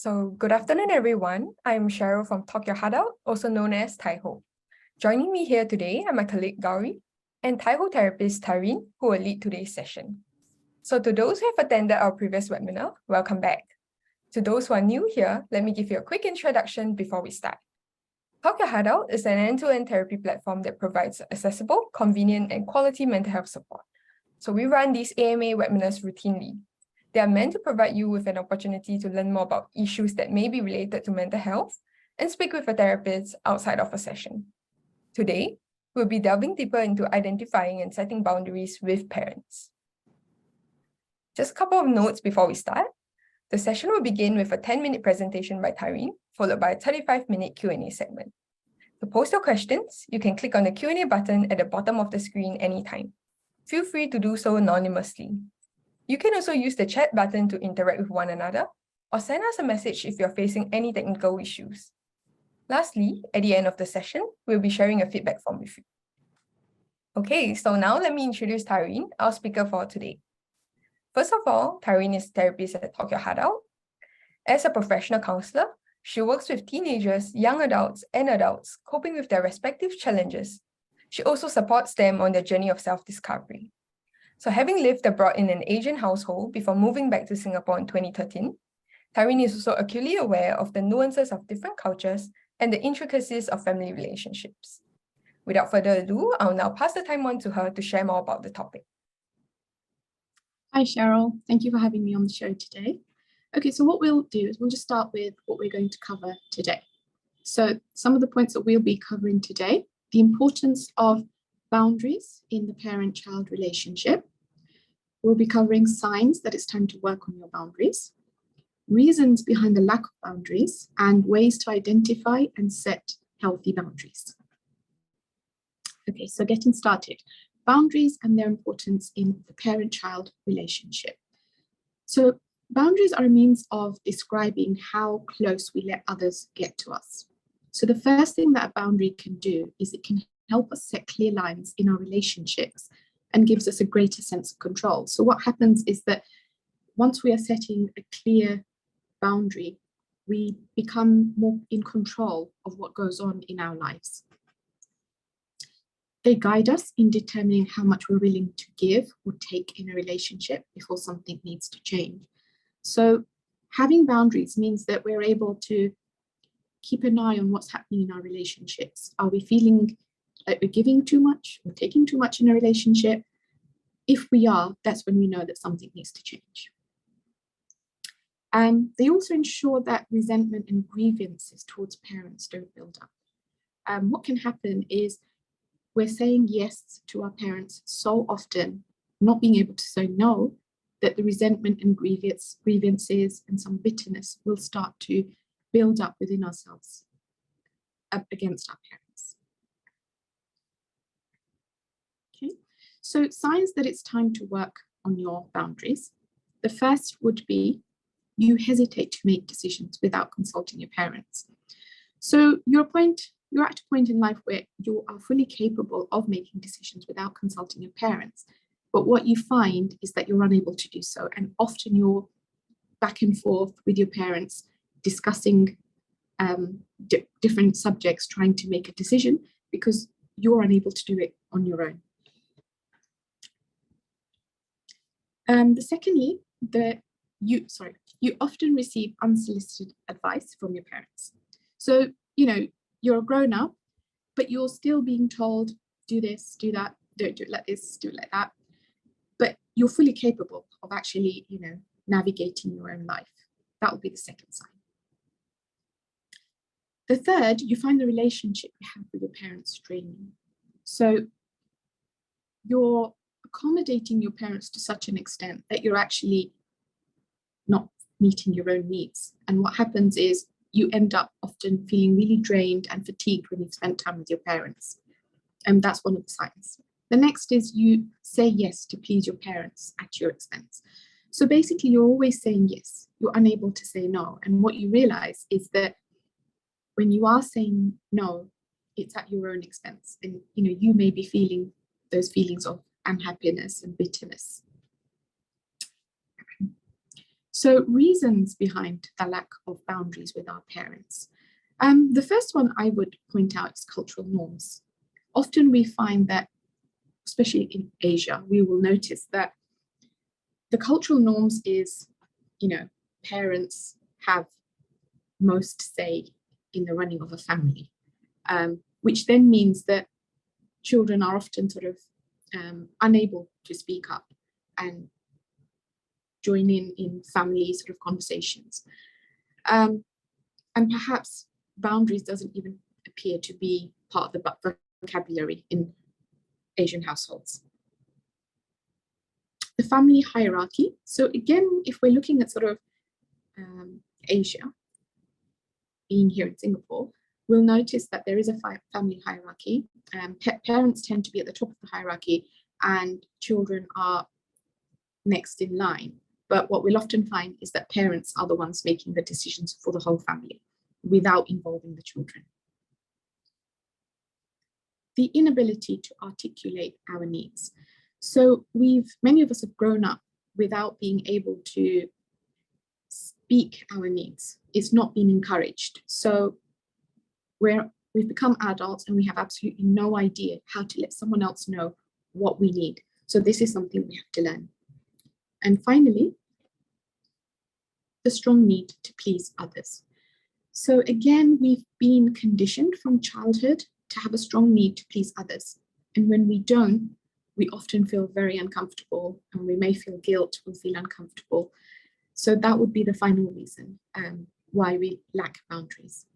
Good afternoon, everyone. I'm Cheryl from TYHO, also known as TYHO. Joining me here today are my colleague Gauri and TYHO Therapist Tarin, who will lead today's session. So to those who have attended our previous webinar, welcome back. To those who are new here, let me give you a quick introduction before we start. TYHO is an end-to-end therapy platform that provides accessible, convenient, and quality mental health support. So we run these AMA webinars routinely. They are meant to provide you with an opportunity to learn more about issues that may be related to mental health and speak with a therapist outside of a session. Today, we'll be delving deeper into identifying and setting boundaries with parents. Just a couple of notes before we start. The session will begin with a 10-minute presentation by Tarin, followed by a 35-minute Q&A segment. To post your questions, you can click on the Q&A button at the bottom of the screen anytime. Feel free to do so anonymously. You can also use the chat button to interact with one another or send us a message if you're facing any technical issues. Lastly, at the end of the session, we'll be sharing a feedback form with you. Okay, so now let me introduce Tarin, our speaker for today. First of all, Tarin is a therapist at TYHO. As a professional counselor, she works with teenagers, young adults, and adults coping with their respective challenges. She also supports them on their journey of self-discovery. So having lived abroad in an Asian household before moving back to Singapore in 2013, Tarin is also acutely aware of the nuances of different cultures and the intricacies of family relationships. Without further ado, I'll now pass the time on to her to share more about the topic. Hi, Cheryl. Thank you for having me on the show today. Okay, so what we'll do is we'll just start with what we're going to cover today. So some of the points that we'll be covering today: the importance of boundaries in the parent-child relationship. We'll be covering signs that it's time to work on your boundaries, reasons behind the lack of boundaries, and ways to identify and set healthy boundaries. Okay, so getting started. Boundaries and their importance in the parent-child relationship. So boundaries are a means of describing how close we let others get to us. So the first thing that a boundary can do is it can help us set clear lines in our relationships and gives us a greater sense of control. So what happens is that once we are setting a clear boundary, we become more in control of what goes on in our lives. They guide us in determining how much we're willing to give or take in a relationship before something needs to change. So having boundaries means that we're able to keep an eye on what's happening in our relationships. Are we feeling like we're giving too much or taking too much in a relationship? If we are, that's when we know that something needs to change. They also ensure that resentment and grievances towards parents don't build up. What can happen is we're saying yes to our parents so often, not being able to say no, that the resentment and grievances and some bitterness will start to build up within ourselves against our parents. Okay, so signs that it's time to work on your boundaries. The first would be you hesitate to make decisions without consulting your parents. So you're at a point in life where you are fully capable of making decisions without consulting your parents. But what you find is that you're unable to do so. And often you're back and forth with your parents discussing different subjects, trying to make a decision because you're unable to do it on your own. Secondly, you often receive unsolicited advice from your parents. So, you're a grown up, but you're still being told, do this, do that, don't do it like this, do it like that. But you're fully capable of actually, navigating your own life. That will be the second sign. The third, you find the relationship you have with your parents straining. So you're accommodating your parents to such an extent that you're actually not meeting your own needs. And what happens is you end up often feeling really drained and fatigued when you've spent time with your parents. And that's one of the signs. The next is you say yes to please your parents at your expense. So basically, you're always saying yes. You're unable to say no. And what you realize is that when you are saying no, it's at your own expense. And you may be feeling those feelings of unhappiness and bitterness. So reasons behind the lack of boundaries with our parents. The first one I would point out is cultural norms. Often we find that, especially in Asia, we will notice that the cultural norms is, parents have most say in the running of a family, which then means that children are often sort of unable to speak up and join in family sort of conversations. And perhaps boundaries doesn't even appear to be part of the vocabulary in Asian households. The family hierarchy. So again, if we're looking at sort of Asia, being here in Singapore, we'll notice that there is a family hierarchy. Parents tend to be at the top of the hierarchy and children are next in line. But what we'll often find is that parents are the ones making the decisions for the whole family without involving the children. The inability to articulate our needs. So many of us have grown up without being able to speak our needs. It's not been encouraged. So we've become adults and we have absolutely no idea how to let someone else know what we need. So this is something we have to learn. And finally, the strong need to please others. So again, we've been conditioned from childhood to have a strong need to please others. And when we don't, we often feel very uncomfortable and we may feel guilt or feel uncomfortable. So that would be the final reason why we lack boundaries.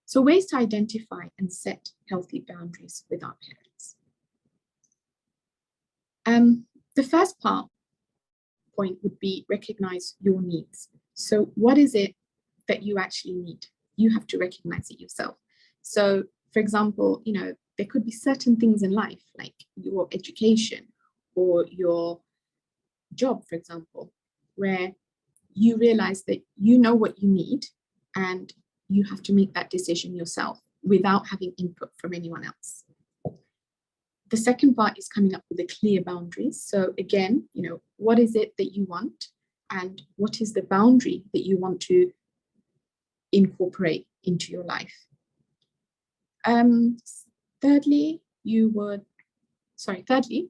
So ways to identify and set healthy boundaries with our parents. The first point would be recognize your needs. So what is it that you actually need? You have to recognize it yourself. So for example, there could be certain things in life like your education or your job, for example, where you realize that you know what you need and you have to make that decision yourself without having input from anyone else. The second part is coming up with the clear boundaries. So again, what is it that you want and what is the boundary that you want to incorporate into your life? Thirdly,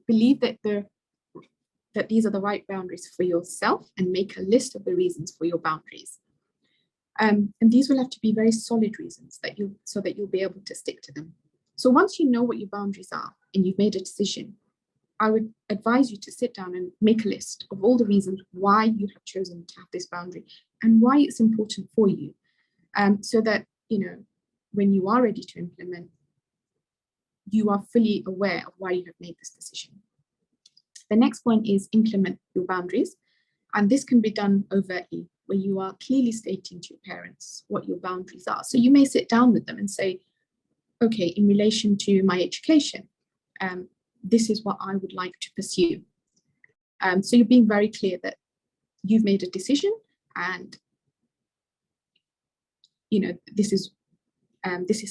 believe that these are the right boundaries for yourself and make a list of the reasons for your boundaries. And these will have to be very solid reasons so that you'll be able to stick to them. So once you know what your boundaries are and you've made a decision, I would advise you to sit down and make a list of all the reasons why you have chosen to have this boundary and why it's important for you, so that, when you are ready to implement, you are fully aware of why you have made this decision. The next point is implement your boundaries. And this can be done overtly, where you are clearly stating to your parents what your boundaries are. So you may sit down with them and say, okay, in relation to my education, this is what I would like to pursue. So you're being very clear that you've made a decision and this is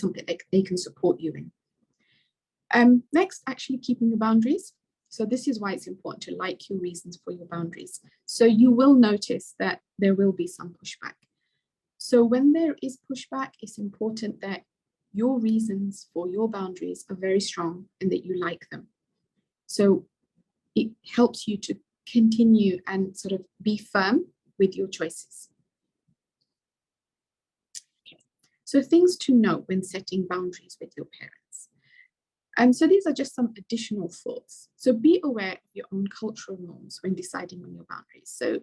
something that they can support you in. Next, actually keeping your boundaries. So this is why it's important to like your reasons for your boundaries. So you will notice that there will be some pushback. So when there is pushback, it's important that your reasons for your boundaries are very strong and that you like them. So it helps you to continue and sort of be firm with your choices. Okay. So things to know when setting boundaries with your parents. So these are just some additional thoughts. So be aware of your own cultural norms when deciding on your boundaries. So,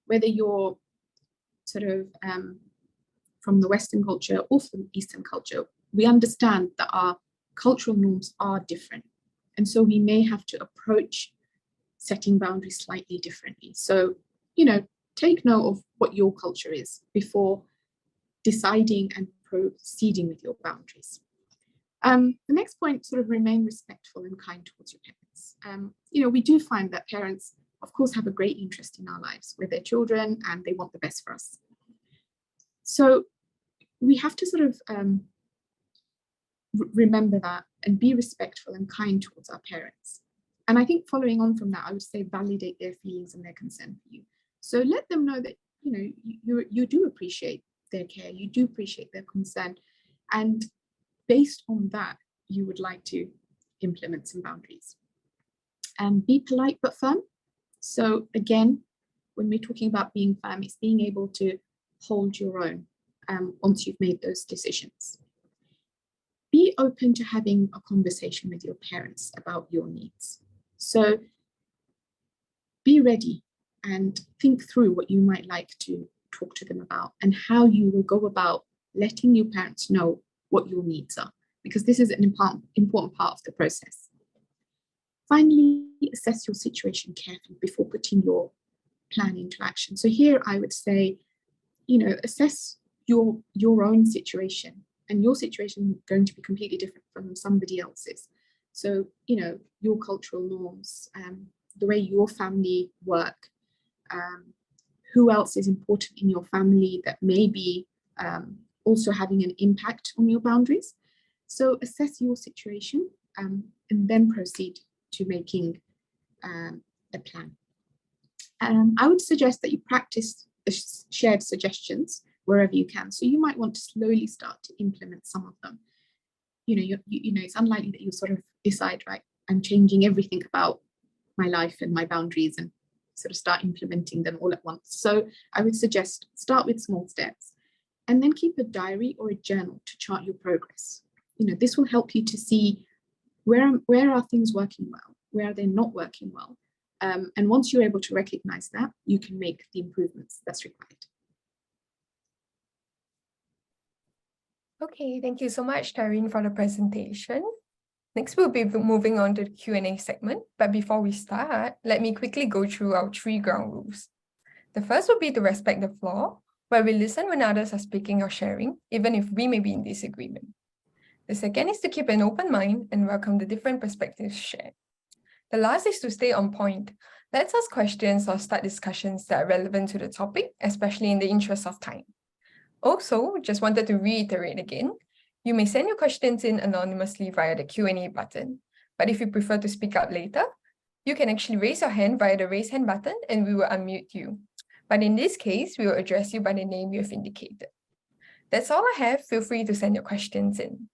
whether you're sort of from the Western culture or from Eastern culture, we understand that our cultural norms are different. And so we may have to approach setting boundaries slightly differently. So, take note of what your culture is before deciding and proceeding with your boundaries. The next point, sort of remain respectful and kind towards your parents. We do find that parents, of course, have a great interest in our lives. We're their children and they want the best for us. So we have to sort of remember that and be respectful and kind towards our parents. And I think following on from that, I would say validate their feelings and their concern for you. So let them know that, you do appreciate their care, you do appreciate their concern. And based on that, you would like to implement some boundaries. And be polite but firm. So again, when we're talking about being firm, it's being able to hold your own once you've made those decisions. Be open to having a conversation with your parents about your needs. So be ready and think through what you might like to talk to them about and how you will go about letting your parents know what your needs are, because this is an important part of the process. Finally, assess your situation carefully before putting your plan into action. So here I would say, assess your own situation, and your situation is going to be completely different from somebody else's. So, your cultural norms, the way your family work, who else is important in your family that may be also having an impact on your boundaries. So assess your situation and then proceed to making a plan. I would suggest that you practice the shared suggestions wherever you can. So you might want to slowly start to implement some of them. It's unlikely that you sort of decide, right, I'm changing everything about my life and my boundaries and sort of start implementing them all at once. So I would suggest start with small steps and then keep a diary or a journal to chart your progress. This will help you to see where are things working well, where are they not working well. And once you're able to recognize that, you can make the improvements that's required. Okay, thank you so much, Tarin, for the presentation. Next, we'll be moving on to the Q&A segment. But before we start, let me quickly go through our 3 ground rules. The first will be to respect the floor, where we listen when others are speaking or sharing, even if we may be in disagreement. The second is to keep an open mind and welcome the different perspectives shared. The last is to stay on point. Let's ask questions or start discussions that are relevant to the topic, especially in the interest of time. Also, just wanted to reiterate again, you may send your questions in anonymously via the Q&A button. But if you prefer to speak up later, you can actually raise your hand via the raise hand button and we will unmute you. But in this case, we will address you by the name you have indicated. That's all I have. Feel free to send your questions in.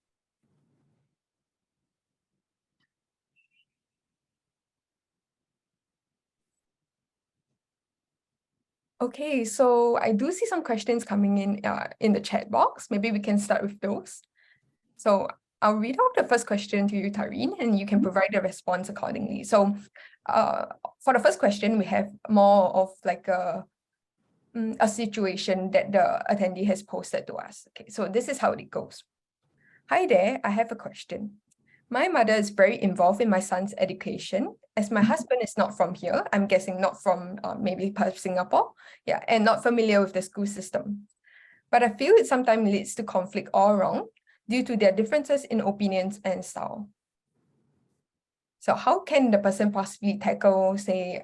Okay, so I do see some questions coming in the chat box. Maybe we can start with those. So I'll read out the first question to you, Tarin, and you can provide a response accordingly. So for the first question, we have more of like a situation that the attendee has posted to us. Okay, so this is how it goes. Hi there, I have a question. My mother is very involved in my son's education. As my husband is not from here, I'm guessing not from maybe perhaps Singapore, yeah, and not familiar with the school system. But I feel it sometimes leads to conflict all wrong due to their differences in opinions and style. So how can the person possibly tackle, say,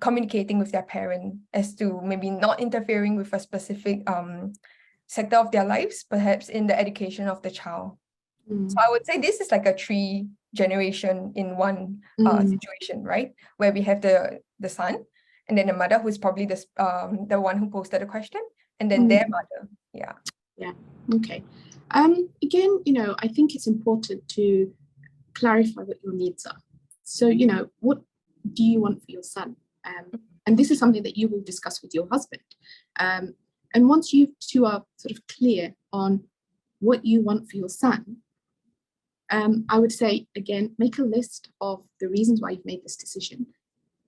communicating with their parent as to maybe not interfering with a specific sector of their lives, perhaps in the education of the child? So I would say this is like a 3 generation in one situation, right? Where we have the son, and then the mother who's probably the one who posted the question, and then their mother. Yeah. Yeah. Okay. Again, I think it's important to clarify what your needs are. So, what do you want for your son? And this is something that you will discuss with your husband. And once you two are sort of clear on what you want for your son, I would say, again, make a list of the reasons why you've made this decision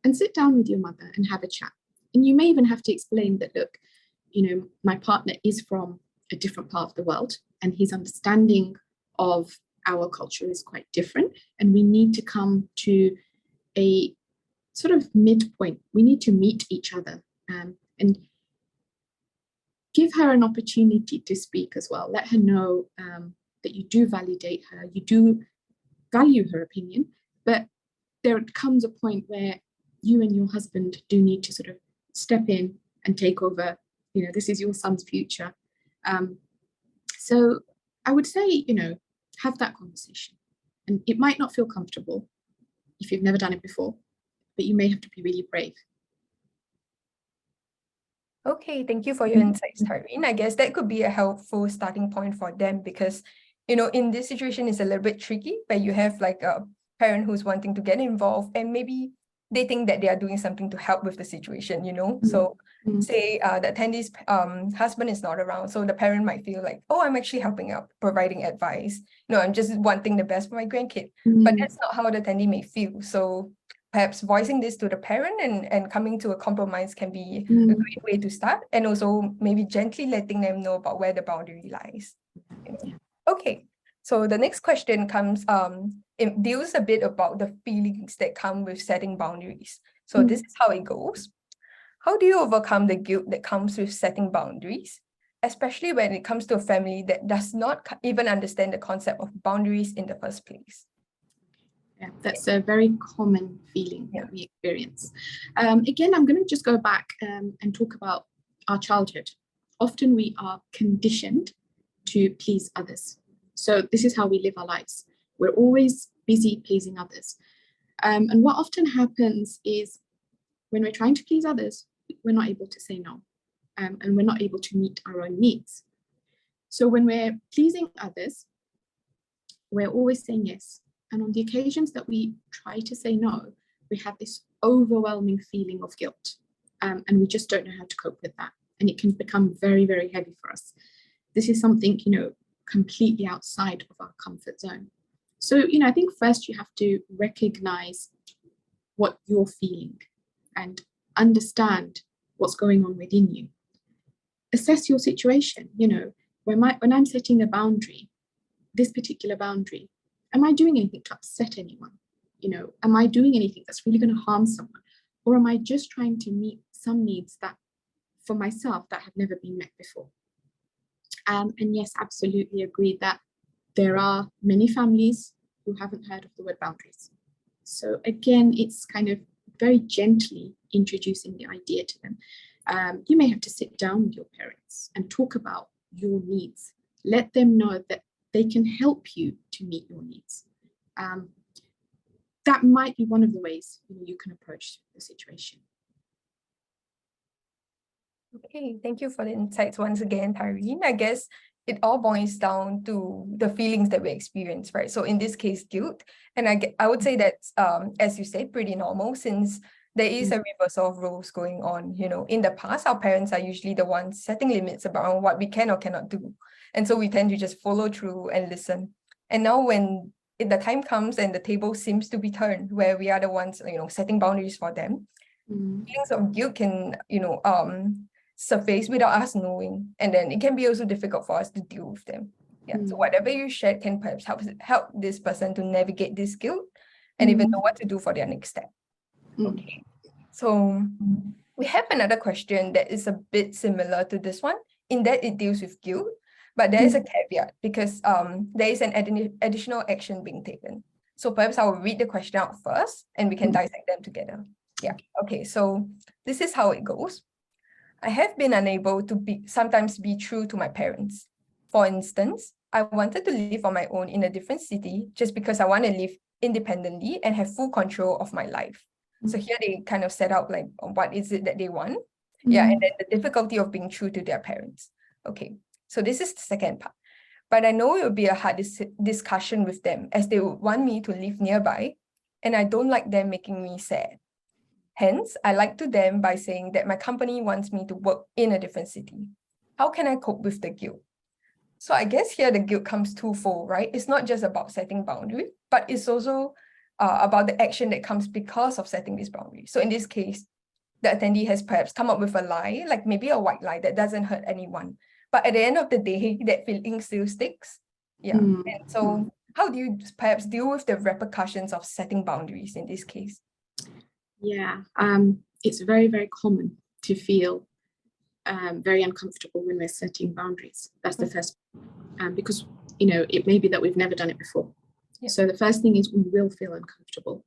and sit down with your mother and have a chat. And you may even have to explain that, look, my partner is from a different part of the world and his understanding of our culture is quite different. And we need to come to a sort of midpoint. We need to meet each other and give her an opportunity to speak as well. Let her know that you do validate her, you do value her opinion, but there comes a point where you and your husband do need to sort of step in and take over. This is your son's future. So I would say, have that conversation. And it might not feel comfortable if you've never done it before, but you may have to be really brave. Okay, thank you for your insights, Tarin. I guess that could be a helpful starting point for them because, in this situation, it's a little bit tricky, but you have like a parent who's wanting to get involved and maybe they think that they are doing something to help with the situation, So say the attendee's husband is not around, so the parent might feel like, oh, I'm actually helping out, providing advice. I'm just wanting the best for my grandkid. But that's not how the attendee may feel. So perhaps voicing this to the parent and coming to a compromise can be a great way to start, and also maybe gently letting them know about where the boundary lies. Okay, so the next question comes, it deals a bit about the feelings that come with setting boundaries. So this is how it goes. How do you overcome the guilt that comes with setting boundaries, especially when it comes to a family that does not even understand the concept of boundaries in the first place? Yeah, that's a very common feeling that we experience. Again, I'm going to just go back and talk about our childhood. Often we are conditioned to please others. So this is how we live our lives. We're always busy pleasing others. And what often happens is when we're trying to please others, we're not able to say no, and we're not able to meet our own needs. So when we're pleasing others, we're always saying yes. And on the occasions that we try to say no, we have this overwhelming feeling of guilt, and we just don't know how to cope with that. And it can become very, very heavy for us. This is something, completely outside of our comfort zone. So, I think first you have to recognize what you're feeling and understand what's going on within you. Assess your situation. When I'm setting a boundary, this particular boundary, am I doing anything to upset anyone? Am I doing anything that's really going to harm someone? Or am I just trying to meet some needs that for myself that have never been met before? And yes, absolutely agree that there are many families who haven't heard of the word boundaries. So again, it's kind of very gently introducing the idea to them. You may have to sit down with your parents and talk about your needs. Let them know that they can help you to meet your needs. That might be one of the ways you can approach the situation. Okay, thank you for the insights once again, Tarin. I guess it all boils down to the feelings that we experience, right? So in this case, guilt. And I would say that's, as you said, pretty normal since there is a reversal of roles going on. In the past, our parents are usually the ones setting limits about what we can or cannot do. And so we tend to just follow through and listen. And now when the time comes and the table seems to be turned, where we are the ones, setting boundaries for them, feelings of guilt can, surface without us knowing, and then it can be also difficult for us to deal with them. So whatever you shared can perhaps help this person to navigate this guilt and even know what to do for their next step. Okay, so we have another question that is a bit similar to this one in that it deals with guilt, but there is a caveat because there is an additional action being taken. So perhaps I'll read the question out first and we can dissect them together. Okay, so this is how it goes. I have been unable to sometimes be true to my parents. For instance, I wanted to live on my own in a different city just because I want to live independently and have full control of my life. So here they kind of set out like what is it that they want. And then the difficulty of being true to their parents. Okay, so this is the second part. But I know it will be a hard discussion with them as they would want me to live nearby, and I don't like them making me sad. Hence, I lied to them by saying that my company wants me to work in a different city. How can I cope with the guilt? So I guess here the guilt comes twofold, right? It's not just about setting boundaries, but it's also about the action that comes because of setting this boundary. So in this case, the attendee has perhaps come up with a lie, like maybe a white lie that doesn't hurt anyone. But at the end of the day, that feeling still sticks. And so how do you perhaps deal with the repercussions of setting boundaries in this case? Yeah, it's very, very common to feel very uncomfortable when we're setting boundaries. That's the first, because it may be that we've never done it before. So the first thing is we will feel uncomfortable.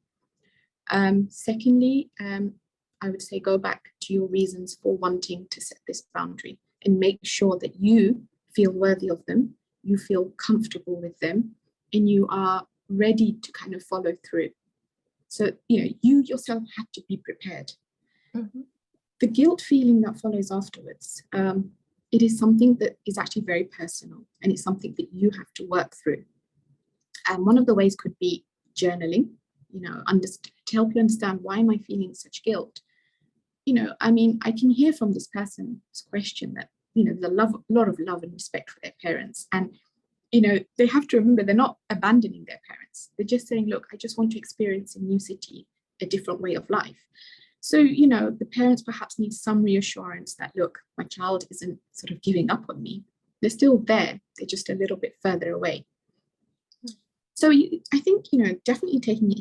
Secondly, I would say go back to your reasons for wanting to set this boundary and make sure that you feel worthy of them, you feel comfortable with them, and you are ready to kind of follow through. So, you yourself have to be prepared. The guilt feeling that follows afterwards, it is something that is actually very personal, and it's something that you have to work through. And one of the ways could be journaling, to help you understand, why am I feeling such guilt? I can hear from this person's question that, there's a lot of love and respect for their parents. And, they have to remember they're not abandoning their parents. They're just saying, look, I just want to experience a new city, a different way of life. So, the parents perhaps need some reassurance that, look, my child isn't sort of giving up on me. They're still there. They're just a little bit further away. So I think, definitely taking it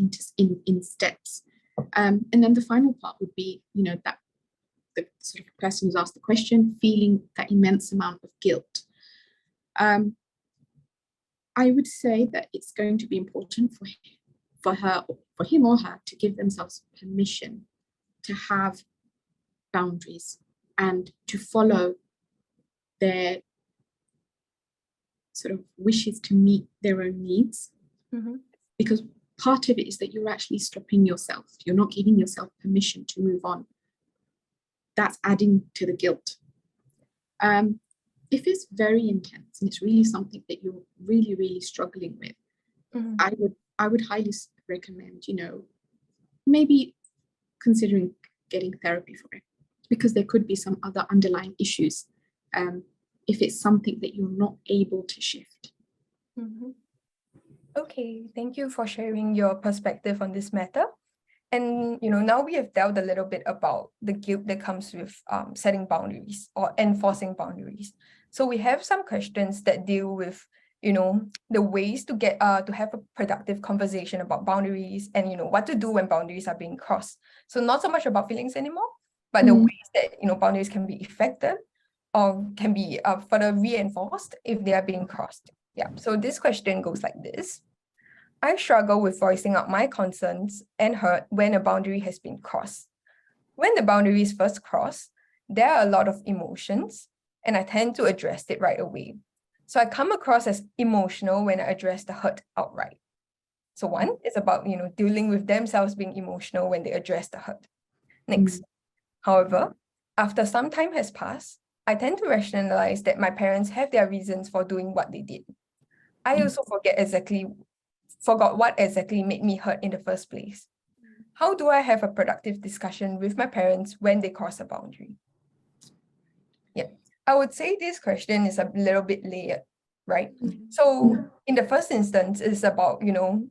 in steps. And then the final part would be, that the sort of person who's asked the question, feeling that immense amount of guilt. I would say that it's going to be important for him or her to give themselves permission to have boundaries and to follow their sort of wishes to meet their own needs. Mm-hmm. Because part of it is that you're actually stopping yourself. You're not giving yourself permission to move on. That's adding to the guilt. If it's very intense and it's really something that you're really, really struggling with, mm-hmm. I would highly recommend, maybe considering getting therapy for it, because there could be some other underlying issues if it's something that you're not able to shift. Mm-hmm. Okay, thank you for sharing your perspective on this matter. And, now we have delved a little bit about the guilt that comes with setting boundaries or enforcing boundaries. So we have some questions that deal with, the ways to get to have a productive conversation about boundaries and, what to do when boundaries are being crossed. So not so much about feelings anymore, but the ways that, boundaries can be effected or can be further reinforced if they are being crossed. Yeah, so this question goes like this. I struggle with voicing out my concerns and hurt when a boundary has been crossed. When the boundary is first crossed, there are a lot of emotions, and I tend to address it right away. So I come across as emotional when I address the hurt outright. So one is about, dealing with themselves being emotional when they address the hurt. Next, however, after some time has passed, I tend to rationalize that my parents have their reasons for doing what they did. I also forgot what exactly made me hurt in the first place. How do I have a productive discussion with my parents when they cross a boundary? Yeah, I would say this question is a little bit layered, right? So in the first instance, it's about, the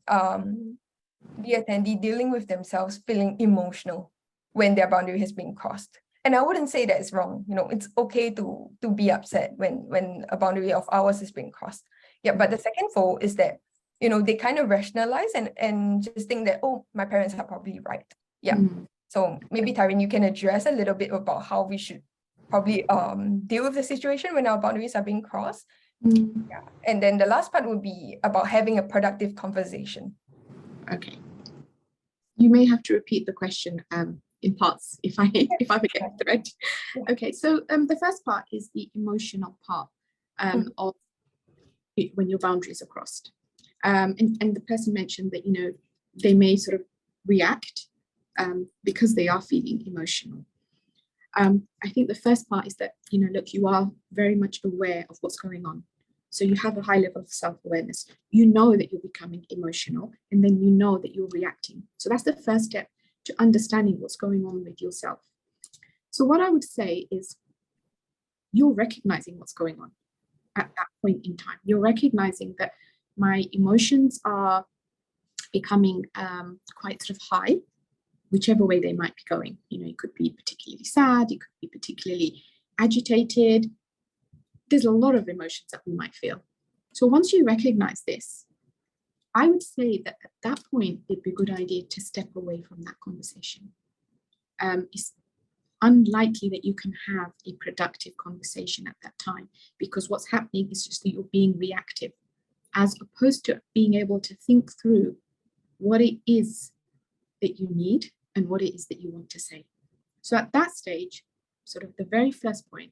attendee dealing with themselves feeling emotional when their boundary has been crossed. And I wouldn't say that it's wrong. It's okay to be upset when a boundary of ours is being crossed. Yeah, but the second fold is that, they kind of rationalize and just think that, oh, my parents are probably right. Yeah. So maybe Tarin, you can address a little bit about how we should probably deal with the situation when our boundaries are being crossed. Yeah. And then the last part would be about having a productive conversation. Okay. You may have to repeat the question in parts if I forget the thread. Okay, so the first part is the emotional part of it when your boundaries are crossed. And the person mentioned that, they may sort of react because they are feeling emotional. I think the first part is that, look, you are very much aware of what's going on. So you have a high level of self-awareness. You know that you're becoming emotional, and then you know that you're reacting. So that's the first step to understanding what's going on with yourself. So what I would say is you're recognizing what's going on at that point in time. You're recognizing that my emotions are becoming quite sort of high, whichever way they might be going. It could be particularly sad, it could be particularly agitated. There's a lot of emotions that we might feel. So once you recognize this, I would say that at that point, it'd be a good idea to step away from that conversation. It's unlikely that you can have a productive conversation at that time, because what's happening is just that you're being reactive, as opposed to being able to think through what it is that you need and what it is that you want to say. So at that stage, sort of the very first point,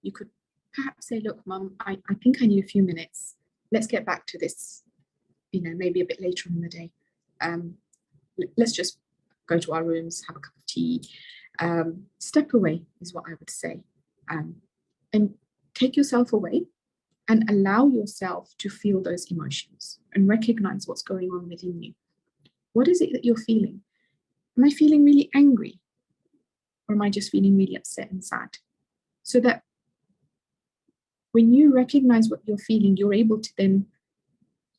you could perhaps say, look, Mum, I think I need a few minutes. Let's get back to this, maybe a bit later in the day. Let's just go to our rooms, have a cup of tea, Step away is what I would say. And take yourself away and allow yourself to feel those emotions and recognize what's going on within you. What is it that you're feeling? Am I feeling really angry? Or am I just feeling really upset and sad? So that when you recognize what you're feeling, you're able to then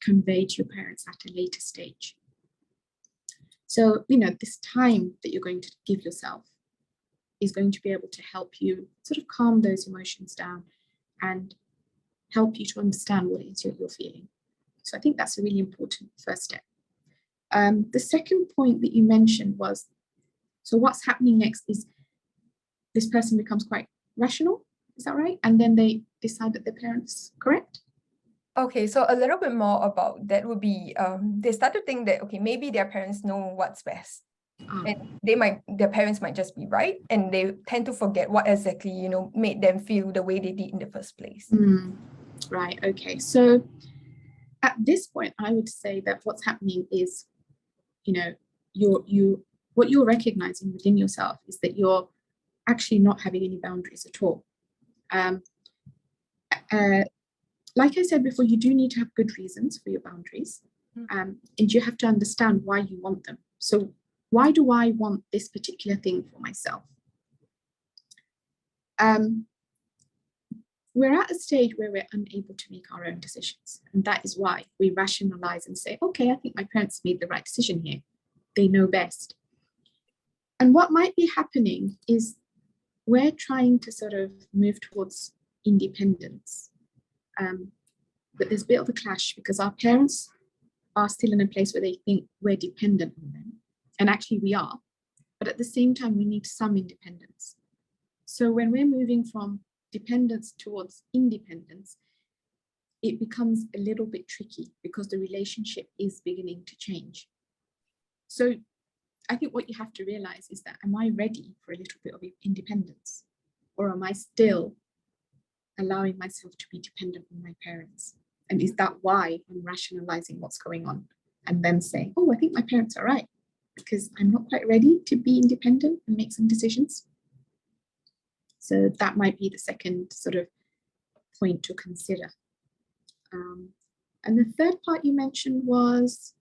convey to your parents at a later stage. So, this time that you're going to give yourself is going to be able to help you sort of calm those emotions down and help you to understand what it is you're feeling. So I think that's a really important first step. The second point that you mentioned was, so what's happening next is this person becomes quite rational, is that right? And then they decide that their parents correct? Okay, so a little bit more about that would be they start to think that, okay, maybe their parents know what's best. And their parents might just be right, and they tend to forget what exactly, made them feel the way they did in the first place. Right, okay. So at this point, I would say that what's happening is, what you're recognizing within yourself is that you're actually not having any boundaries at all. Like I said before, you do need to have good reasons for your boundaries, and you have to understand why you want them. So why do I want this particular thing for myself? We're at a stage where we're unable to make our own decisions. And that is why we rationalize and say, okay, I think my parents made the right decision here. They know best. And what might be happening is we're trying to sort of move towards independence. But there's a bit of a clash because our parents are still in a place where they think we're dependent on them. And actually we are. But at the same time, we need some independence. So when we're moving from dependence towards independence, it becomes a little bit tricky because the relationship is beginning to change. So I think what you have to realize is that, am I ready for a little bit of independence? Or am I still allowing myself to be dependent on my parents? And is that why I'm rationalizing what's going on and then saying, oh, I think my parents are right because I'm not quite ready to be independent and make some decisions? So that might be the second sort of point to consider. And the third part you mentioned was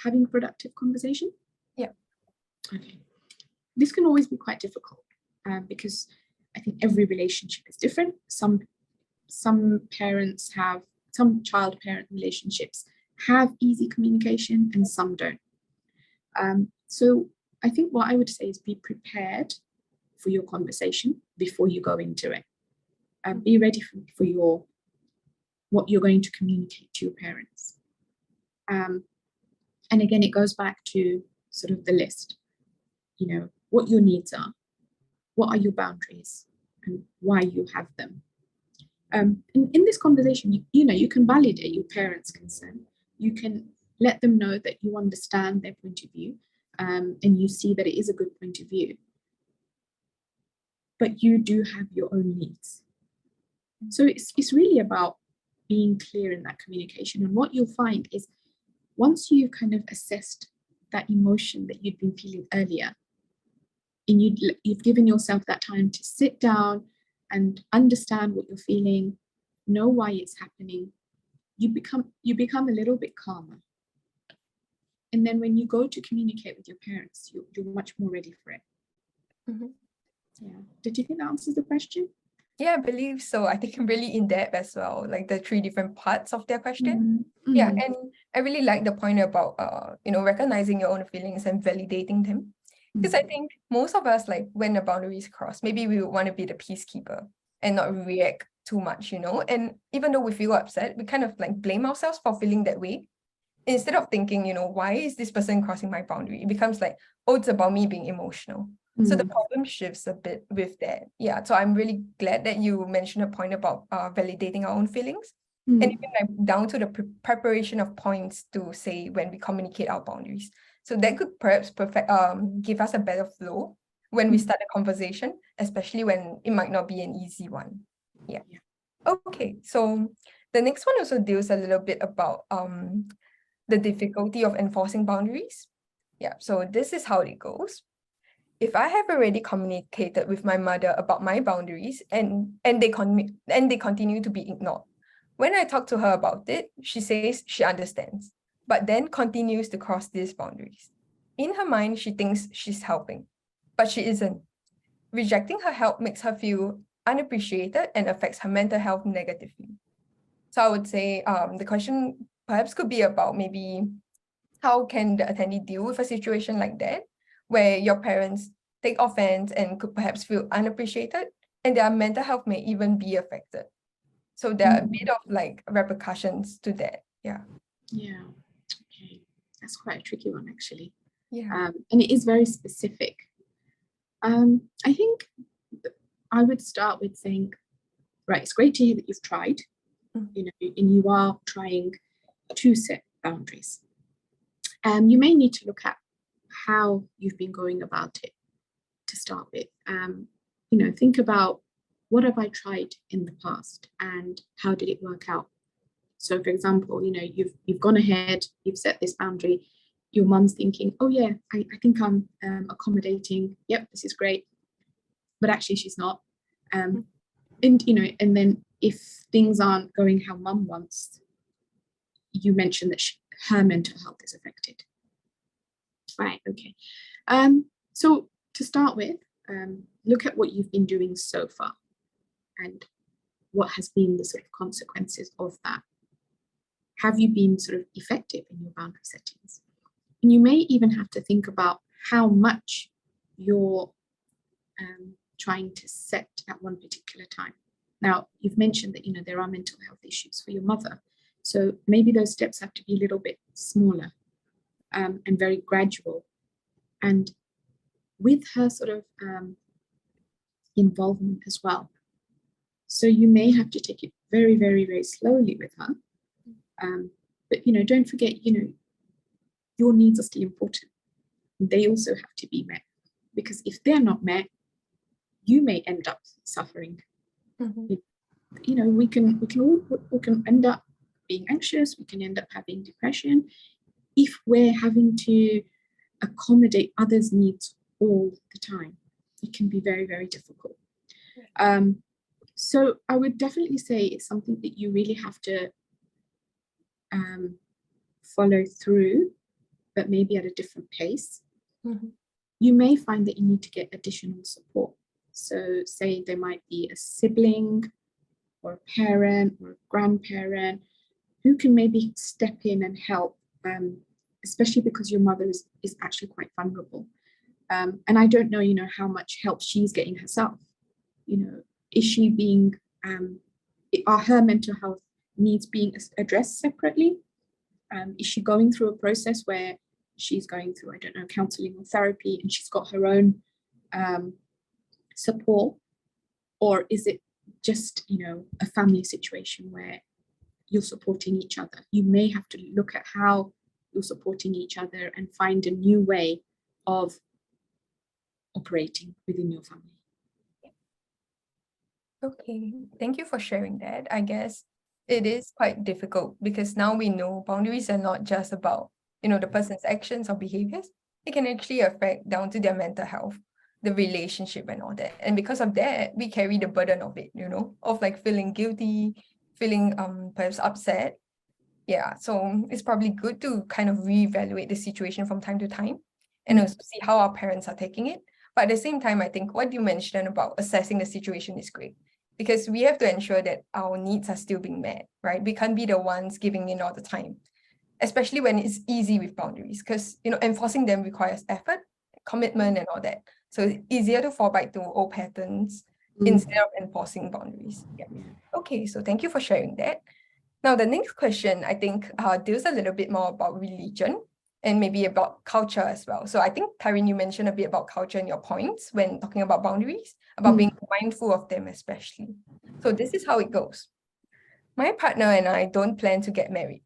having a productive conversation? Yeah. Okay. This can always be quite difficult because I think every relationship is different. Some child-parent relationships have easy communication and some don't. So I think what I would say is be prepared for your conversation before you go into it. Be ready for what you're going to communicate to your parents. And again, it goes back to sort of the list, what your needs are, what are your boundaries, and why you have them. In this conversation, you can validate your parents' concern. You can let them know that you understand their point of view, and you see that it is a good point of view. But you do have your own needs. So it's really about being clear in that communication. And what you'll find is once you've kind of assessed that emotion that you'd been feeling earlier, and you've given yourself that time to sit down and understand what you're feeling, know why it's happening, you become a little bit calmer. And then when you go to communicate with your parents, you're much more ready for it. Yeah. Did you think that answers the question? Yeah, I believe so. I think I'm really in depth as well, like the 3 different parts of their question. Yeah, and I really like the point about recognizing your own feelings and validating them. Because I think most of us, like when the boundaries cross, maybe we would want to be the peacekeeper and not react too much, And even though we feel upset, we kind of like blame ourselves for feeling that way. Instead of thinking, why is this person crossing my boundary? It becomes like, oh, it's about me being emotional. So the problem shifts a bit with that. Yeah, so I'm really glad that you mentioned a point about validating our own feelings. And even like down to the preparation of points to say when we communicate our boundaries. So that could perhaps give us a better flow when we start a conversation, especially when it might not be an easy one. Yeah. Okay, so the next one also deals a little bit about the difficulty of enforcing boundaries. Yeah, so this is how it goes. if I have already communicated with my mother about my boundaries and they continue to be ignored, when I talk to her about it, she says she understands, but then continues to cross these boundaries. In her mind, she thinks she's helping, but she isn't. Rejecting her help makes her feel unappreciated and affects her mental health negatively. So I would say the question perhaps could be about maybe how can the attendee deal with a situation like that, where your parents take offense and could perhaps feel unappreciated, and their mental health may even be affected. So there are a bit of like repercussions to that. Yeah. Yeah. Okay. That's quite a tricky one, actually. Yeah. And it is very specific. I think I would start with saying, right, it's great to hear that you've tried, you know, and you are trying to set boundaries. You may need to look at how you've been going about it to start with. You know, think about, what have I tried in the past and how did it work out? So for example, you know, you've gone ahead, you've set this boundary, your mum's thinking, oh yeah, I think I'm accommodating. Yep, this is great. But actually she's not. And you know, and then if things aren't going how mum wants, you mentioned that her mental health is affected. Right, okay. So to start with, look at what you've been doing so far and what has been the sort of consequences of that. Have you been sort of effective in your boundary settings? And you may even have to think about how much you're trying to set at one particular time. Now, you've mentioned that, you know, there are mental health issues for your mother. So maybe those steps have to be a little bit smaller and very gradual. And with her sort of involvement as well. So you may have to take it very, very, very slowly with her. But, you know, don't forget, you know, your needs are still important. They also have to be met, because if they're not met, you may end up suffering. You know, we can end up being anxious. We can end up having depression if we're having to accommodate others' needs all the time. It can be very, very difficult. So I would definitely say it's something that you really have to follow through, but maybe at a different pace. You may find that you need to get additional support. So say there might be a sibling or a parent or a grandparent who can maybe step in and help, especially because your mother is actually quite vulnerable. And I don't know, you know, how much help she's getting herself. You know, is she being, are her mental health needs being addressed separately? Is she going through a process where she's going through, I don't know, counseling or therapy, and she's got her own support? Or is it just, you know, a family situation where you're supporting each other? You may have to look at how you're supporting each other and find a new way of operating within your family. Okay, thank you for sharing that. I guess it is quite difficult because now we know boundaries are not just about, you know, the person's actions or behaviors. It can actually affect down to their mental health, the relationship and all that. And because of that, we carry the burden of it, you know, of like feeling guilty, feeling perhaps upset. Yeah, so it's probably good to kind of reevaluate the situation from time to time and also see how our parents are taking it. But at the same time, I think what you mentioned about assessing the situation is great, because we have to ensure that our needs are still being met, right? We can't be the ones giving in all the time, especially when it's easy with boundaries, because, you know, enforcing them requires effort, commitment and all that. So it's easier to fall back to old patterns instead of enforcing boundaries. Yeah. Okay, so thank you for sharing that. Now, the next question, I think, deals a little bit more about religion and maybe about culture as well. So I think, Tarin, you mentioned a bit about culture in your points when talking about boundaries, about being mindful of them especially. So this is how it goes. My partner and I don't plan to get married,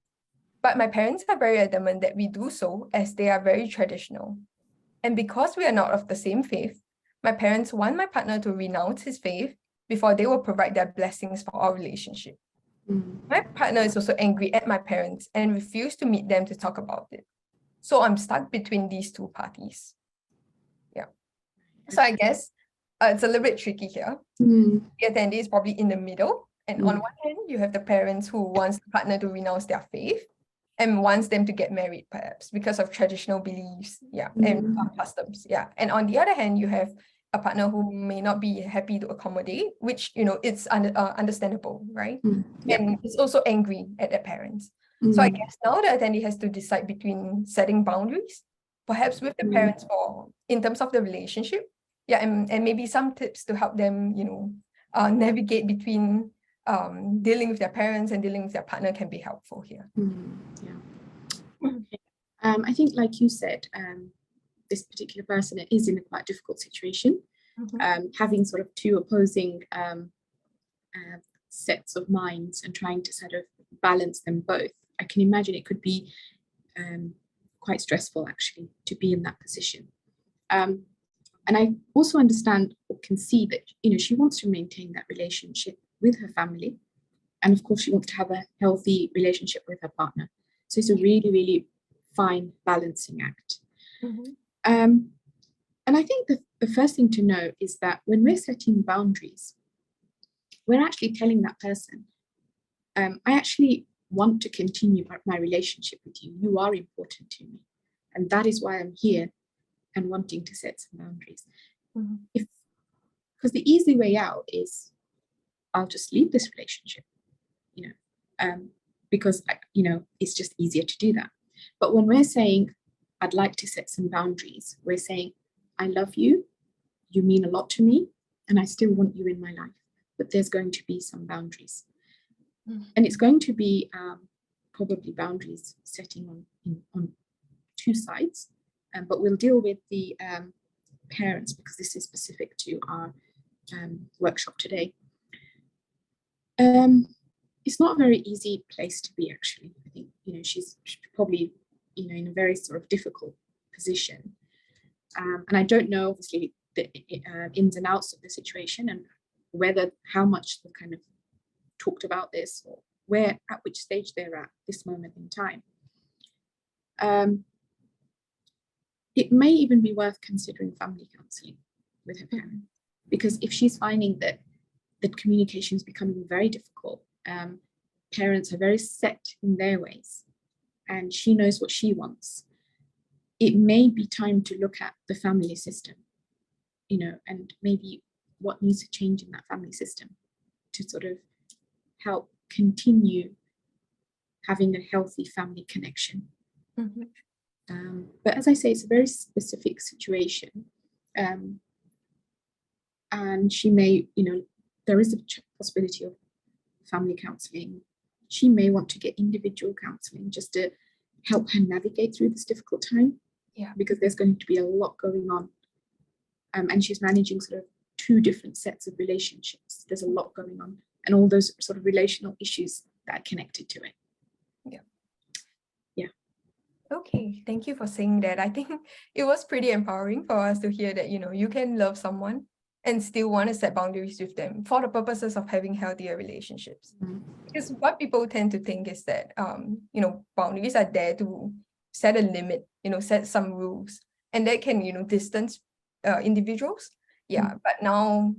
but my parents are very adamant that we do so as they are very traditional. And because we are not of the same faith, my parents want my partner to renounce his faith before they will provide their blessings for our relationship. My partner is also angry at my parents and refused to meet them to talk about it. So I'm stuck between these two parties. Yeah. So I guess it's a little bit tricky here. Mm, The attendee is probably in the middle. And on Mm. one hand, you have the parents who wants the partner to renounce their faith and wants them to get married, perhaps, because of traditional beliefs, and customs, And on the other hand, you have a partner who may not be happy to accommodate, which, it's understandable, right? Yeah. And is also angry at their parents. So I guess now the attendee has to decide between setting boundaries, perhaps with the parents in terms of the relationship, and maybe some tips to help them, navigate between dealing with their parents and dealing with their partner can be helpful here. Yeah. I think, like you said, this particular person is in a quite difficult situation, having sort of two opposing sets of minds and trying to sort of balance them both. I can imagine it could be quite stressful, actually, to be in that position. And I also understand or can see that, she wants to maintain that relationship with her family. And of course, she wants to have a healthy relationship with her partner. So it's a really, really fine balancing act. And I think the first thing to know is that when we're setting boundaries, we're actually telling that person, I actually want to continue my relationship with you. You are important to me. And that is why I'm here and wanting to set some boundaries. Because the easy way out is I'll just leave this relationship, because, it's just easier to do that. But when we're saying, I'd like to set some boundaries, we're saying, I love you, you mean a lot to me, and I still want you in my life, but there's going to be some boundaries. And it's going to be probably boundaries setting on two sides, but we'll deal with the parents because this is specific to our workshop today. It's not a very easy place to be, actually. I think, she's probably, in a very sort of difficult position. And I don't know, obviously, the ins and outs of the situation and how much they've kind of talked about this or at which stage they're at this moment in time. It may even be worth considering family counselling with her parents, because if she's finding that communication is becoming very difficult, parents are very set in their ways, and she knows what she wants, it may be time to look at the family system, and maybe what needs to change in that family system to sort of help continue having a healthy family connection. But as I say, it's a very specific situation. And she may, there is a possibility of family counselling. She may want to get individual counselling just to help her navigate through this difficult time. Because there's going to be a lot going on. And she's managing sort of two different sets of relationships. There's a lot going on, and all those sort of relational issues that are connected to it. Okay, thank you for saying that. I think it was pretty empowering for us to hear that, you can love someone and still want to set boundaries with them for the purposes of having healthier relationships. Because what people tend to think is that, boundaries are there to set a limit, set some rules, and that can, distance individuals. But now,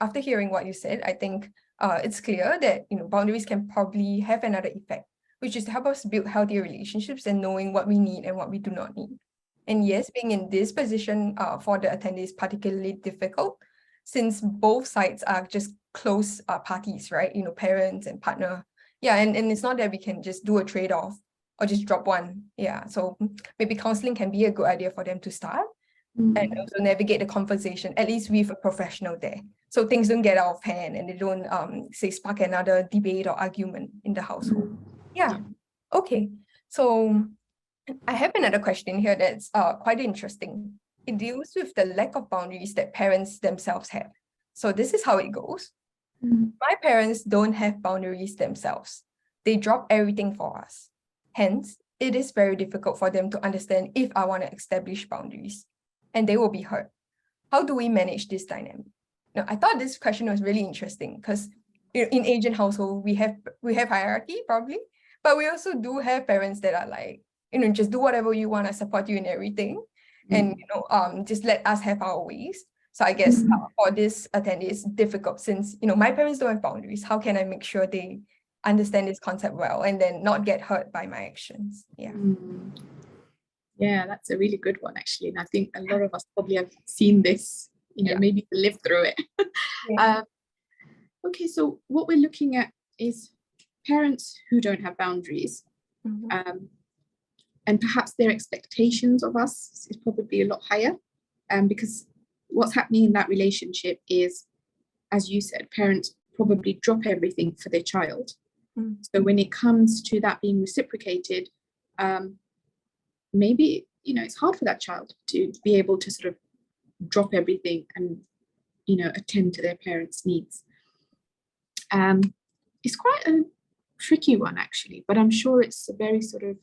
after hearing what you said, I think it's clear that, boundaries can probably have another effect, which is to help us build healthier relationships and knowing what we need and what we do not need. And yes, being in this position for the attendee is particularly difficult since both sides are just close parties, right? Parents and partner. And it's not that we can just do a trade-off or just drop one. So maybe counseling can be a good idea for them to start and also navigate the conversation, at least with a professional there. So things don't get out of hand and they don't spark another debate or argument in the household. Okay. So I have another question here that's quite interesting. It deals with the lack of boundaries that parents themselves have. So this is how it goes. My parents don't have boundaries themselves. They drop everything for us. Hence, it is very difficult for them to understand if I want to establish boundaries, and they will be hurt. How do we manage this dynamic? Now, I thought this question was really interesting because in Asian household, we have hierarchy probably, but we also do have parents that are like, just do whatever you want, I support you in everything. And, just let us have our ways. So I guess for this attendee, it's difficult since, my parents don't have boundaries. How can I make sure they understand this concept well and then not get hurt by my actions? Yeah. Yeah, that's a really good one, actually. And I think a lot of us probably have seen this, maybe lived through it. Yeah. Okay, so what we're looking at is parents who don't have boundaries, and perhaps their expectations of us is probably a lot higher, because what's happening in that relationship is, as you said, parents probably drop everything for their child. So when it comes to that being reciprocated, maybe it's hard for that child to be able to sort of drop everything and attend to their parents' needs. It's quite a tricky one, actually, but I'm sure it's a very sort of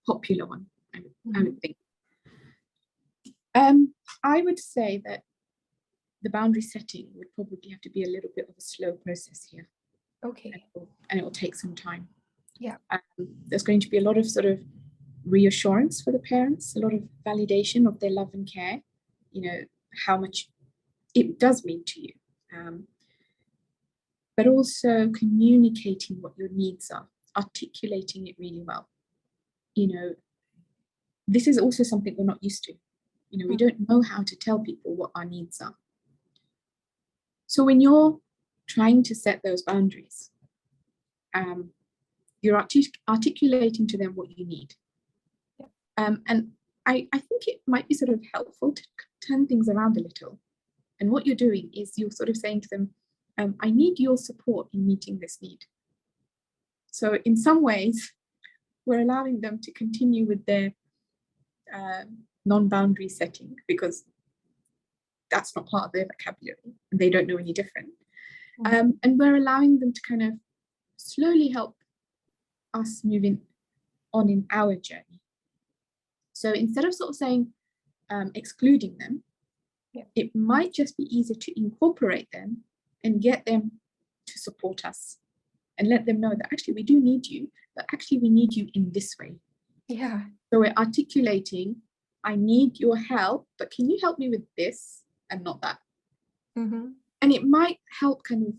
popular one, I would think. I would say that the boundary setting would probably have to be a little bit of a slow process here. Okay. And it will take some time. Yeah. There's going to be a lot of sort of reassurance for the parents, a lot of validation of their love and care, how much it does mean to you. But also communicating what your needs are, articulating it really well. This is also something we're not used to. We don't know how to tell people what our needs are. So when you're trying to set those boundaries, you're articulating to them what you need. And I think it might be sort of helpful to turn things around a little. And what you're doing is you're sort of saying to them, I need your support in meeting this need. So in some ways, we're allowing them to continue with their non-boundary setting because that's not part of their vocabulary and they don't know any different. And we're allowing them to kind of slowly help us moving on in our journey. So instead of sort of saying, excluding them, it might just be easier to incorporate them and get them to support us and let them know that actually we do need you, but actually we need you in this way. Yeah. So we're articulating, I need your help, but can you help me with this and not that? And it might help kind of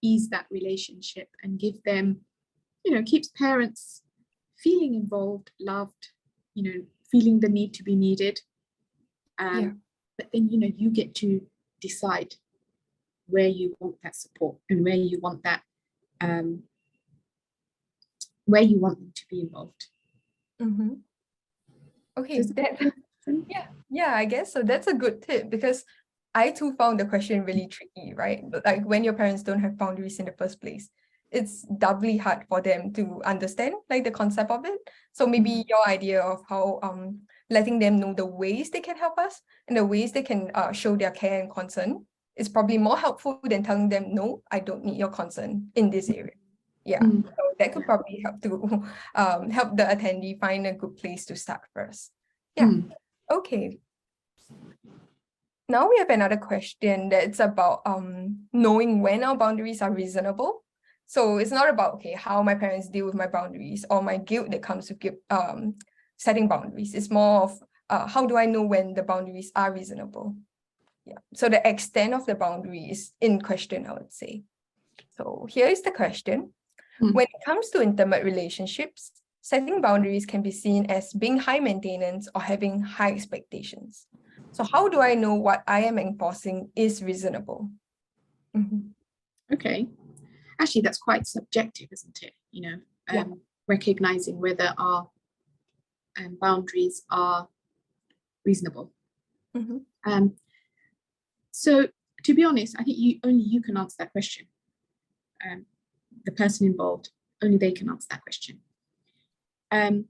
ease that relationship and give them, keeps parents feeling involved, loved, feeling the need to be needed. But then, you get to decide where you want that support and where you want that, where you want them to be involved. Okay, I guess so. That's a good tip because I too found the question really tricky, right? Like when your parents don't have boundaries in the first place, it's doubly hard for them to understand like the concept of it. So maybe your idea of how letting them know the ways they can help us and the ways they can show their care and concern is probably more helpful than telling them, no, I don't need your concern in this area. Yeah, so that could probably help to help the attendee find a good place to start first. Yeah, okay. Now we have another question that's about knowing when our boundaries are reasonable. So it's not about, okay, how my parents deal with my boundaries or my guilt that comes with setting boundaries. It's more of how do I know when the boundaries are reasonable? Yeah, so the extent of the boundary is in question, I would say. So here is the question. When it comes to intimate relationships, setting boundaries can be seen as being high maintenance or having high expectations. So how do I know what I am enforcing is reasonable? Okay. Actually, that's quite subjective, isn't it? Recognizing whether our boundaries are reasonable. So to be honest, I think only you can answer that question. The person involved, only they can answer that question. And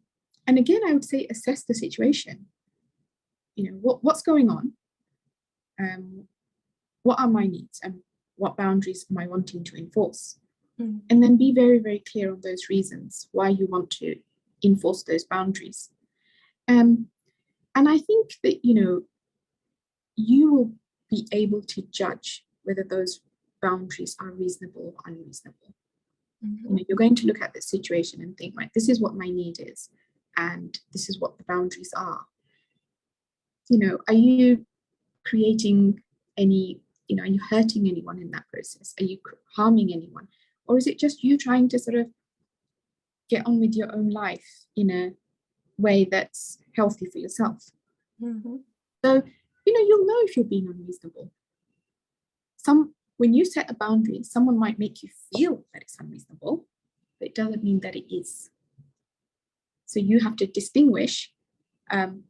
again, I would say assess the situation. What's going on? What are my needs and what boundaries am I wanting to enforce? And then be very, very clear on those reasons why you want to enforce those boundaries. And I think that, you will be able to judge whether those boundaries are reasonable or unreasonable. You're going to look at the situation and think, right, this is what my need is, and this is what the boundaries are. Are you creating any, are you hurting anyone in that process? Are you harming anyone? Or is it just you trying to sort of get on with your own life in a way that's healthy for yourself? Mm-hmm. So, you'll know if you're being unreasonable. When you set a boundary, someone might make you feel that it's unreasonable, but it doesn't mean that it is. So you have to distinguish, am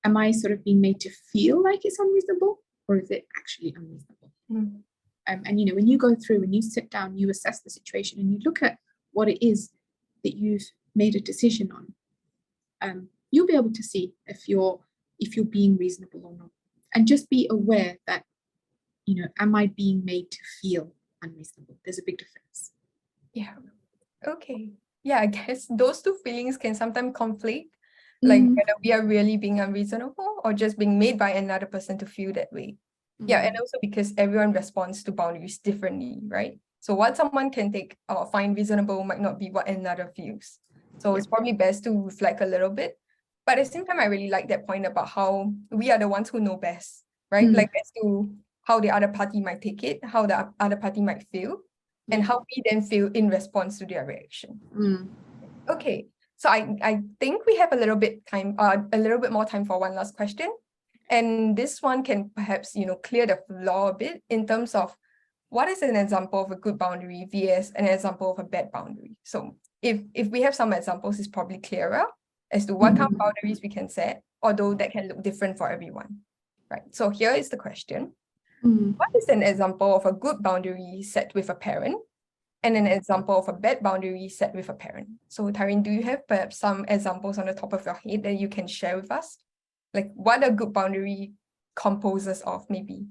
I sort of being made to feel like it's unreasonable, or is it actually unreasonable? Mm-hmm. And when you go through, when you sit down, you assess the situation and you look at what it is that you've made a decision on, you'll be able to see if you're being reasonable or not. And just be aware that, am I being made to feel unreasonable? There's a big difference. Yeah. Okay. Yeah, I guess those two feelings can sometimes conflict, like whether we are really being unreasonable or just being made by another person to feel that way. Yeah, and also because everyone responds to boundaries differently, right? So what someone can take or find reasonable might not be what another feels. So it's probably best to reflect a little bit. But at the same time, I really like that point about how we are the ones who know best, right? Like as to how the other party might take it, how the other party might feel, and how we then feel in response to their reaction. Okay, so I think we have a little bit more time for one last question. And this one can perhaps, clear the floor a bit in terms of what is an example of a good boundary vs an example of a bad boundary. So if we have some examples, it's probably clearer as to what kind of boundaries we can set, although that can look different for everyone, right? So here is the question. What is an example of a good boundary set with a parent and an example of a bad boundary set with a parent? So Tarin, do you have perhaps some examples on the top of your head that you can share with us? Like what a good boundary composes of, maybe?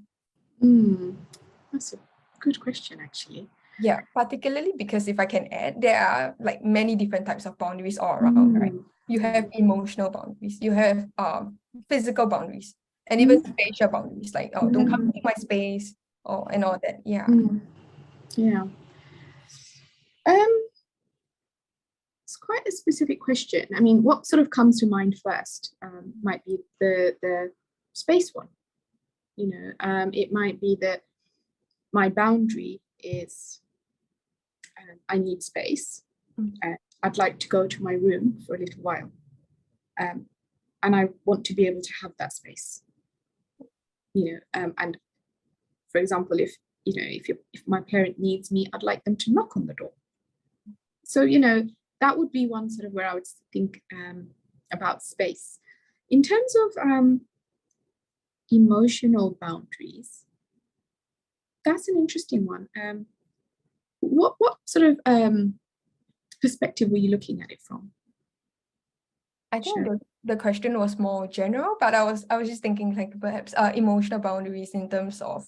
That's a good question, actually. Yeah, particularly because if I can add, there are like many different types of boundaries all around, right? You have emotional boundaries, you have physical boundaries, and even spatial boundaries, like, oh, don't come into my space, and all that. Yeah. Yeah. It's quite a specific question. I mean, what sort of comes to mind first might be the space one. It might be that my boundary is I need space. I'd like to go to my room for a little while. And I want to be able to have that space. And for example, if my parent needs me, I'd like them to knock on the door. So, that would be one sort of where I would think about space. In terms of emotional boundaries, that's an interesting one. What sort of perspective were you looking at it from? I think the question was more general, but I was just thinking like perhaps emotional boundaries in terms of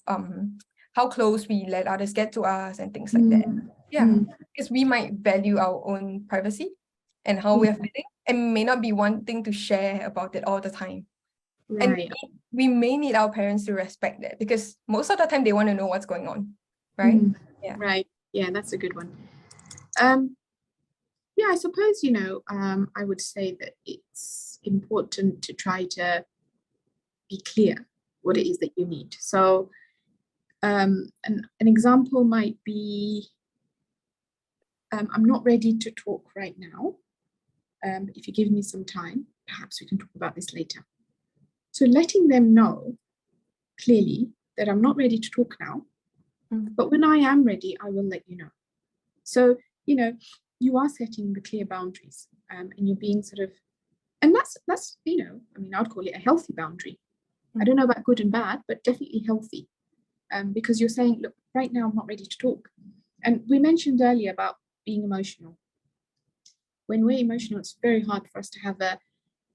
how close we let others get to us and things like that. Yeah, because we might value our own privacy and how we're feeling and may not be wanting to share about it all the time. And we may need our parents to respect that because most of the time they want to know what's going on, right? Yeah. Right. Yeah, that's a good one. Yeah, I suppose, I would say that it's important to try to be clear what it is that you need. So an example might be, I'm not ready to talk right now. If you give me some time, perhaps we can talk about this later. So letting them know clearly that I'm not ready to talk now, but when I am ready, I will let you know. So, you are setting the clear boundaries and you're being sort of, and that's, I'd call it a healthy boundary. I don't know about good and bad, but definitely healthy because you're saying, look, right now I'm not ready to talk. And we mentioned earlier about being emotional. When we're emotional, it's very hard for us to have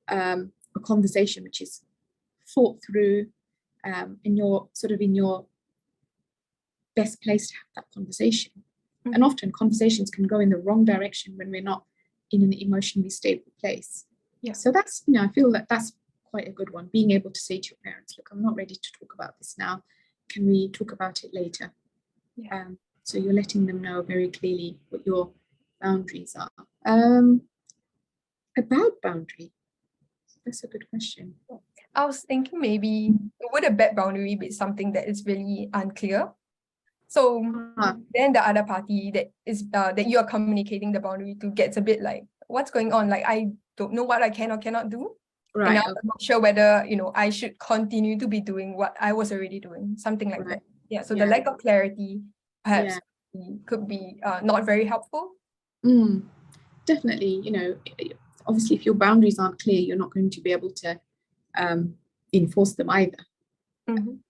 a conversation which is thought through and you're sort of in your best place to have that conversation. And often conversations can go in the wrong direction when we're not in an emotionally stable place. Yeah. So that's, I feel that that's quite a good one, being able to say to your parents, look, I'm not ready to talk about this now. Can we talk about it later? Yeah. So you're letting them know very clearly what your boundaries are. A bad boundary. That's a good question. I was thinking maybe would a bad boundary be something that is really unclear? So then the other party that is that you are communicating the boundary to gets a bit like, what's going on? Like, I don't know what I can or cannot do. And Right. now Okay. I'm not sure whether, I should continue to be doing what I was already doing, something like that. Right. Yeah, so the Yeah. lack of clarity perhaps Yeah. could be not very helpful. Definitely, obviously, if your boundaries aren't clear, you're not going to be able to enforce them either. Mhm.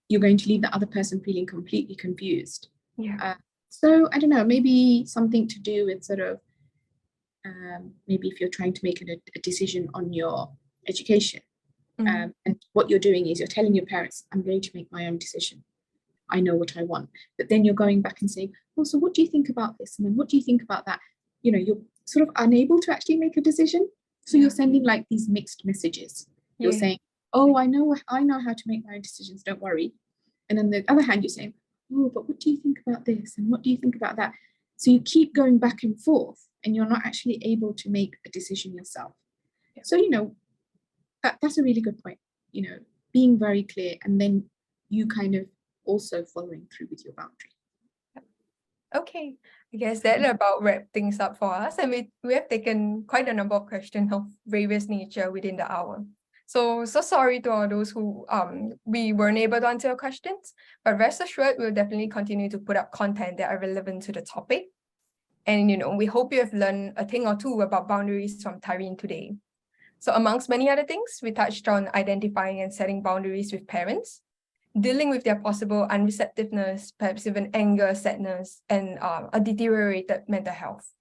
You're going to leave the other person feeling completely confused. Yeah. So I don't know, maybe something to do with sort of maybe if you're trying to make a decision on your education, Mhm. and what you're doing is you're telling your parents, I'm going to make my own decision. I know what I want. But then you're going back and saying, oh, so what do you think about this? And then what do you think about that? You're sort of unable to actually make a decision. So Yeah. you're sending like these mixed messages. You're Yeah. saying, oh, I know how to make my own decisions, don't worry. And on the other hand, you're saying, oh, but what do you think about this? And what do you think about that? So you keep going back and forth and you're not actually able to make a decision yourself. Yeah. So, that's a really good point, being very clear and then you kind of also following through with your boundary. Okay, I guess that about wrap things up for us. And we have taken quite a number of questions of various nature within the hour. So sorry to all those who we weren't able to answer your questions, but rest assured we'll definitely continue to put up content that are relevant to the topic. And we hope you have learned a thing or two about boundaries from Tarin today. So amongst many other things, we touched on identifying and setting boundaries with parents, dealing with their possible unreceptiveness, perhaps even anger, sadness, and a deteriorated mental health,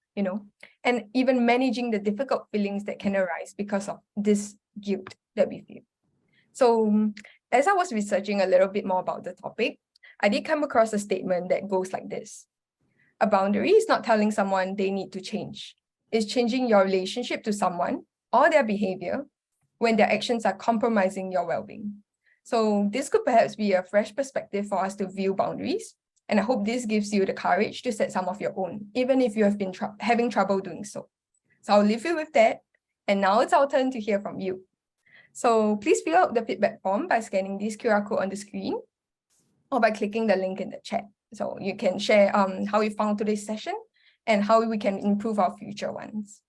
and even managing the difficult feelings that can arise because of this guilt that we feel. So as I was researching a little bit more about the topic, I did come across a statement that goes like this. A boundary is not telling someone they need to change. It's changing your relationship to someone or their behavior when their actions are compromising your well-being. So this could perhaps be a fresh perspective for us to view boundaries. And I hope this gives you the courage to set some of your own, even if you have been having trouble doing so. So I'll leave you with that. And now it's our turn to hear from you. So please fill out the feedback form by scanning this QR code on the screen or by clicking the link in the chat. So you can share how you found today's session and how we can improve our future ones.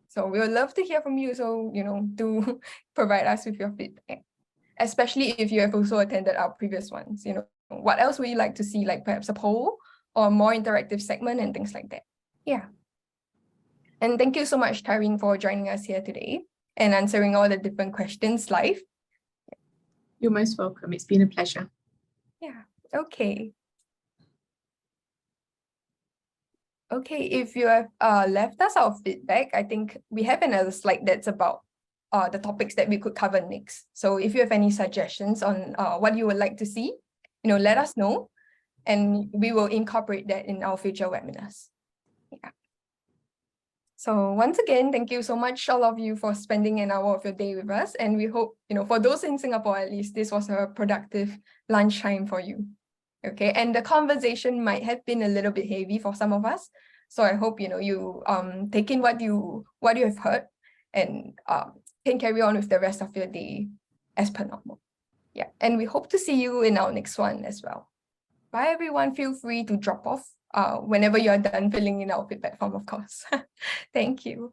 So we would love to hear from you. So, do provide us with your feedback, especially if you have also attended our previous ones. What else would you like to see, like perhaps a poll or more interactive segment and things like that? Yeah. And thank you so much, Tarin, for joining us here today and answering all the different questions live. You're most welcome. It's been a pleasure. Yeah. Okay. Okay, if you have left us our feedback, I think we have another slide that's about the topics that we could cover next. So if you have any suggestions on what you would like to see, let us know, and we will incorporate that in our future webinars. Yeah. So once again, thank you so much, all of you, for spending an hour of your day with us. And we hope, for those in Singapore at least, this was a productive lunchtime for you. Okay, and the conversation might have been a little bit heavy for some of us. So I hope you take in what you have heard and can carry on with the rest of your day as per normal. Yeah, and we hope to see you in our next one as well. Bye everyone. Feel free to drop off whenever you're done filling in our feedback form, of course. Thank you.